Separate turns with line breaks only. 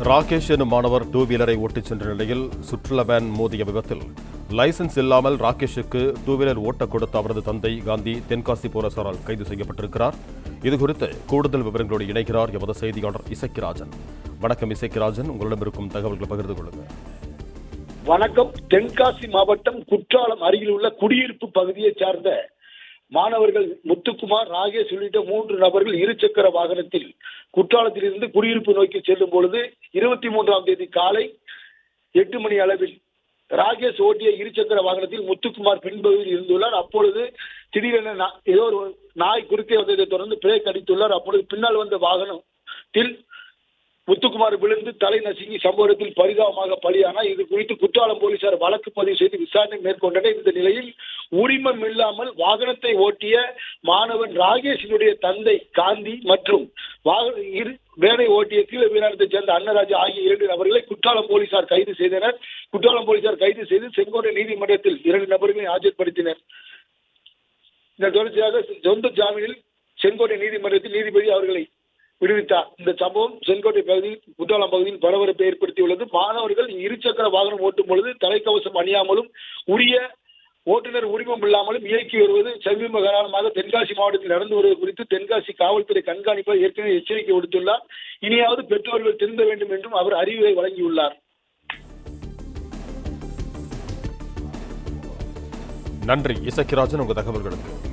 ராகேஷ் எனும் மாணவர் டூ வீலரை ஓட்டிச் சென்ற நிலையில் சுற்றுலா வேன் மோதிய விபத்தில் லைசென்ஸ் இல்லாமல் ராகேஷுக்கு டூ வீலர் ஓட்டக் கொடுத்த அவரது தந்தை காந்தி தென்காசி போலீசாரால் கைது செய்யப்பட்டிருக்கிறார். இதுகுறித்து கூடுதல் விவரங்களோடு இணைகிறார் எமது செய்தியாளர் இசக்கிராஜன். வணக்கம் இசக்கிராஜன், உங்களிடம் இருக்கும் தகவல்களை பகிர்ந்து கொள்ளுங்கள்.
வணக்கம். தென்காசி மாவட்டம் குற்றாலம் அருகில் உள்ள குடியிருப்பு பகுதியை சார்ந்த மாணவர்கள் முத்துக்குமார், ராகேஷ் உள்ளிட்ட 3 நபர்கள் இருசக்கர வாகனத்தில் குற்றாலத்தில் இருந்து குடியிருப்பு நோக்கி செல்லும் பொழுது 23ஆம் தேதி காலை 8 மணி அளவில் ராகேஷ் ஓட்டிய இருசக்கர வாகனத்தில் முத்துக்குமார் பின்பகுதியில் இருந்துள்ளார். அப்பொழுது திடீரென ஏதோ ஒரு நாய் குறுக்கே வந்ததை தொடர்ந்து பிரேக் அடித்துள்ளார். அப்பொழுது பின்னால் வந்த வாகனத்தில் முத்துக்குமார் விழுந்து தலை நசுங்கி சம்பவத்தில் பரிதாபமாக பலியானார். இது குறித்து குற்றாலம் போலீசார் வழக்கு பதிவு செய்து விசாரணை மேற்கொண்டனர். இந்த நிலையில் உரிமம் இல்லாமல் வாகனத்தை ஓட்டிய மாணவன் ராகேஷினுடைய தந்தை காந்தி மற்றும் வேனை ஓட்டிய கீழ வீராணத்தை சேர்ந்த அன்னராஜா ஆகிய 2 நபர்களை குற்றாலம் போலீசார் கைது செய்தனர். குற்றாலம் போலீசார் கைது செய்து செங்கோட்டை நீதிமன்றத்தில் 2 நபர்களை ஆஜர்படுத்தினர். இந்த தொடர்ச்சியாக சொந்த ஜாமீனில் செங்கோட்டை நீதிமன்றத்தில் நீதிபதி அவர்களை விடுவித்தார். இந்த சம்பவம் செங்கோட்டை பகுதியில் குற்றாலம் பகுதியில் பரபரப்பை ஏற்படுத்தியுள்ளது. மாணவர்கள் இருசக்கர வாகனம் ஓட்டும் பொழுது தலைக்கவசம் அணியாமலும் உரிய ஓட்டுநர் உரிமம் இல்லாமலும் இயக்கி வருவது சமீப காலமாக தென்காசி மாவட்டத்தில் நடந்து வருவது குறித்து தென்காசி காவல்துறை கண்காணிப்பாளர் ஏற்கனவே எச்சரிக்கை விடுத்துள்ளார். இனியாவது பெற்றோர்கள் திருந்த வேண்டும் என்றும் அவர் அறிவுரை வழங்கியுள்ளார்.
நன்றி இசக்கிராஜன், உங்கள் தகவல்களுக்கு.